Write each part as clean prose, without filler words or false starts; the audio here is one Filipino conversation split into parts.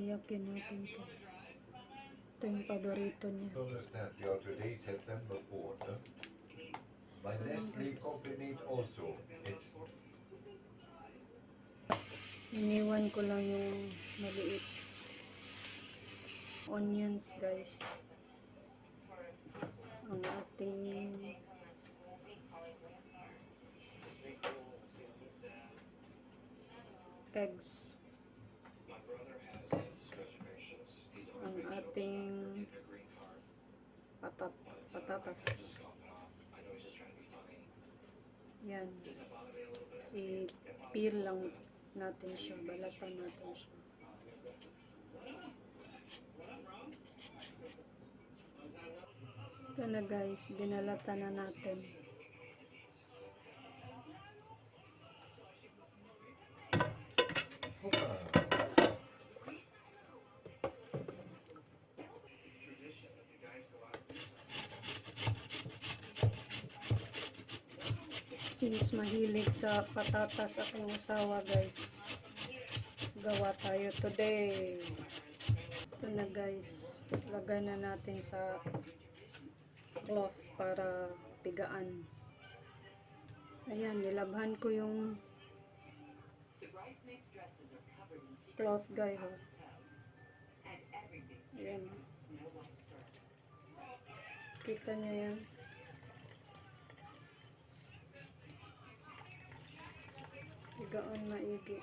Iyakin natin to. Ito yung paborito niya. Today, September 4th. By Nestle Company also. Iniwan ko lang yung maliit. Onions, guys. Ang ating eggs. Ang ating patatas. Yan. I-peel lang natin siya. Balatan natin siya. Ito na guys. Binalatan na natin. Since mahilig sa patatas aking asawa guys, gawa tayo today. Ito na guys, lagay na natin sa cloth para pigaan. Ayan, nilabhan ko yung cloth guys. Ayan. Kita nyo yan. Pigaan maigi.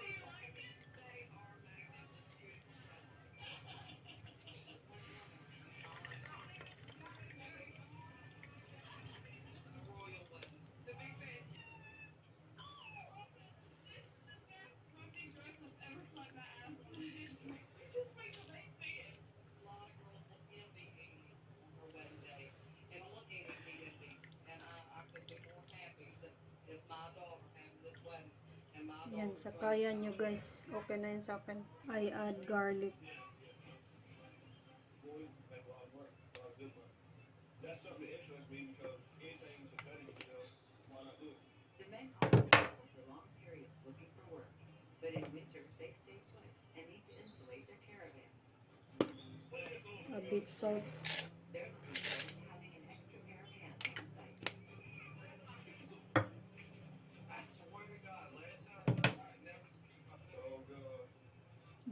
Yan, sa kaya nyo guys. Okay na yun sa akin. I add garlic. A bit salt.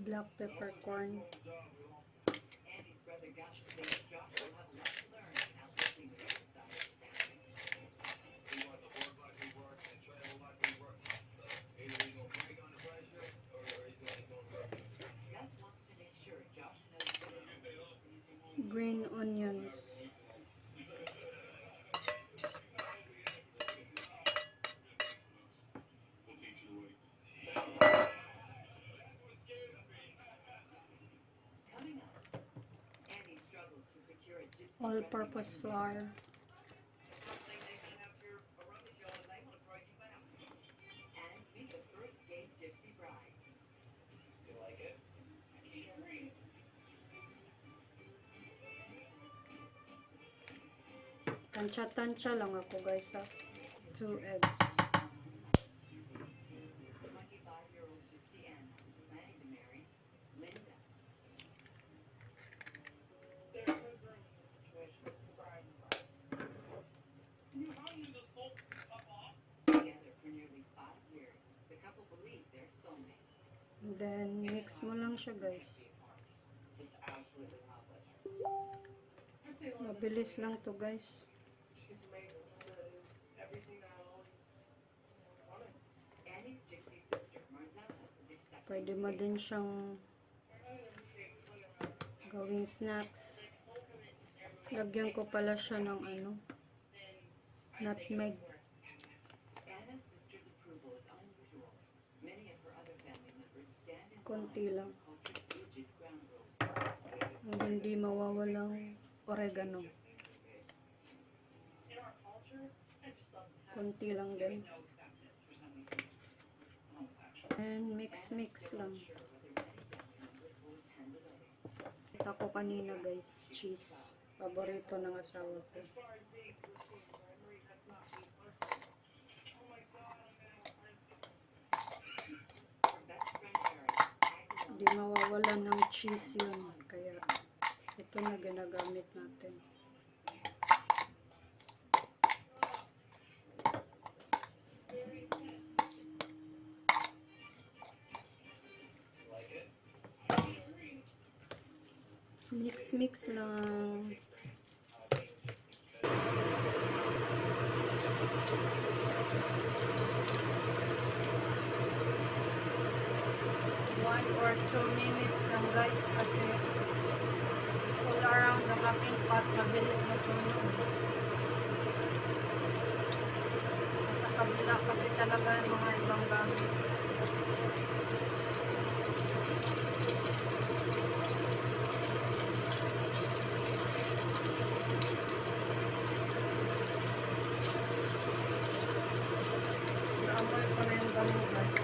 Black peppercorn. Green onions. All-purpose flour. Tansya-tansya lang ako guys sa 2 eggs. And then mix mo lang siya guys. Mabilis lang to guys. Pwede mo din siyang gawing snacks. Lagyan ko pala siya ng nutmeg. Konti lang. Hindi mawawalang oregano. Konti lang din. And mix lang. Ito ko kanina guys, cheese. Paborito ng asawa ko. Hindi mawawalan ng cheese yun. Kaya ito na ginagamit natin. Mix lang. One or 2 minutes lang guys kasi all around the cooking pot mabilis masunog. Sa kabila kasi talaga yung mga ibang gamit. Naamoy ko na yung gamit guys.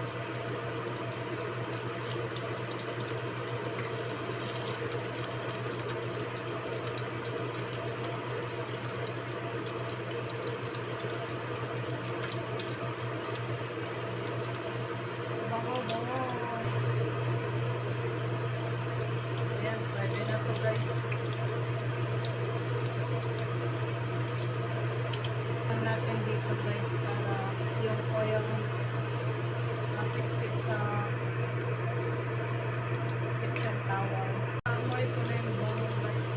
Bango. Ayan, pwede na to guys. Ang natin dito guys para yung oil masiksik sa kitchen towel. Amoy ko na yung bango guys.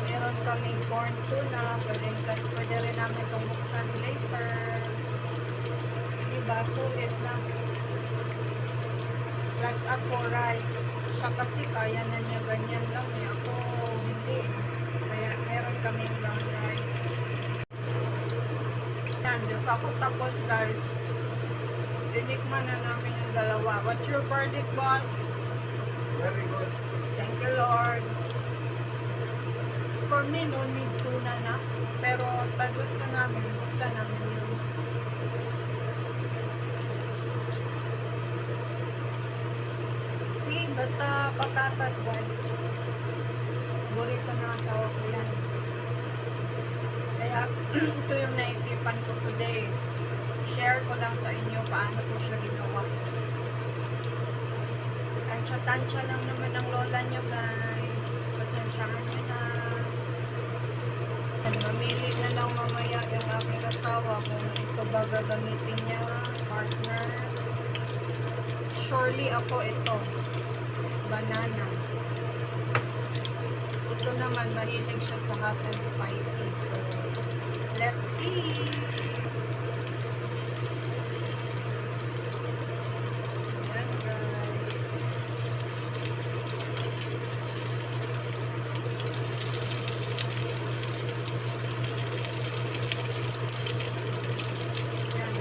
Meron kaming corn tuna, pwede rin namin itong buksan later. Diba, sulit na. Plus ako rice, siya kasi kaya na niya ganyan lang eh. Ako hindi. Kaya meron kaming brown rice. Yan, di pa ako tapos guys. Tinikman na namin yung dalawa. What's your verdict, boss? Very good. Thank you, Lord. For me, no need tuna na. Pero pag gusto namin, buksan namin yun. See, basta patatas guys. Burrito na asawa ko yan. Kaya, ito yung naisipan ko today. Share ko lang sa inyo paano ko siya ginawa. Tansya-tansya lang naman ang lola nyo guys. Pasensyahan nyo na. Mamili na lang mamaya yung aking asawa kung ito ba gagamitin niya, partner. Surely ako ito. Banana. Ito naman, mahilig siya sa hot and spicy. So, let's see. Ayan guys.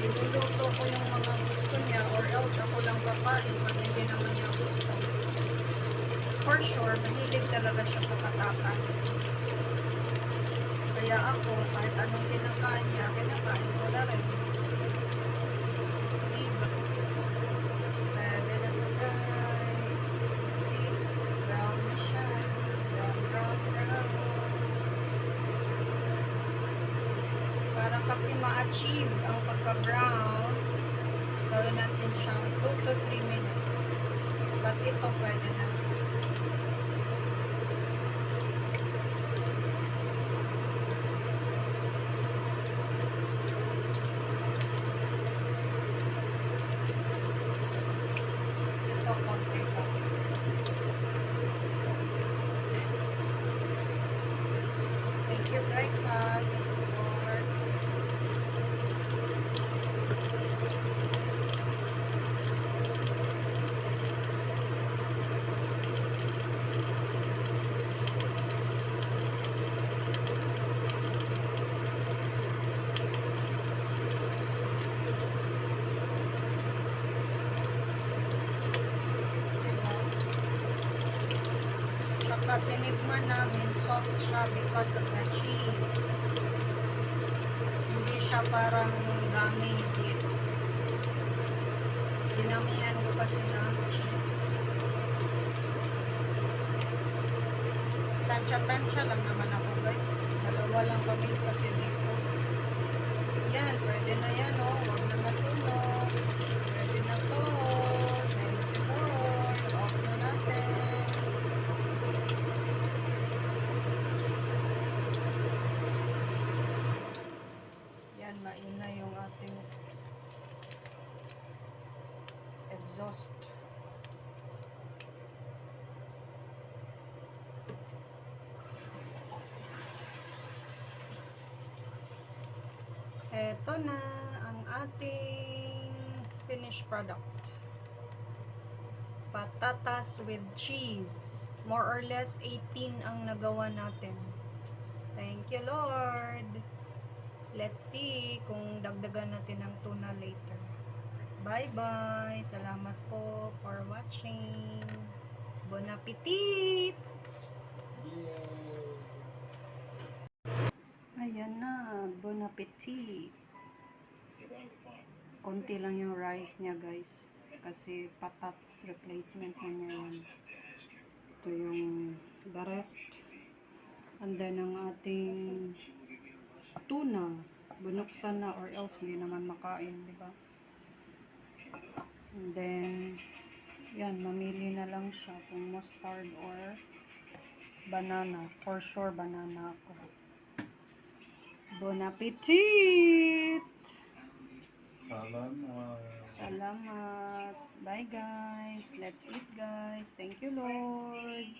Niluluto ko yung mga gusto niya or else ako lang kakain pag hindi naman niya gusto. For sure, mahilig talaga siya sa patatas. Kaya ako, kahit anong kinakain niya, kinakain ko na rin. Diba? Pwede na ito guys. See? Brown na siya. Brown. Para kasi ma-achieve ang pagka-brown, gawin natin siyang 2 to 3 minutes. But ito pwede na. Ito konti pa. Thank you guys sa support. Tsaka tinikman namin, soft siya because of the cheese. Hindi siya parang dami. Dinamihan ko kasi ng cheese. Tansya-tansya lang naman ako guys. Dalawa lang kami kasi dito. Yan, pwede na yan oh. Huwag na masunog. Pwede na to. Thank you Lord. Off na natin. Yan, maingay yung ating exhaust. Eto na ang ating finished product. Patatas with cheese. More or less 18 ang nagawa natin. Thank you Lord. Let's see kung dagdagan natin ng tuna later. Bye-bye. Salamat po for watching. Bon appetit! Ayan na. Bon appetit. Konti lang yung rice niya guys. Kasi patat replacement na niya yan. Ito yung the rest. And then ang ating tuna. Bunuksan na or else hindi naman makain. Diba? And then yan, mamili na lang siya kung mustard or banana. For sure, banana ako. Bon appetit! Salamat. Salamat. Bye guys. Let's eat guys. Thank you Lord.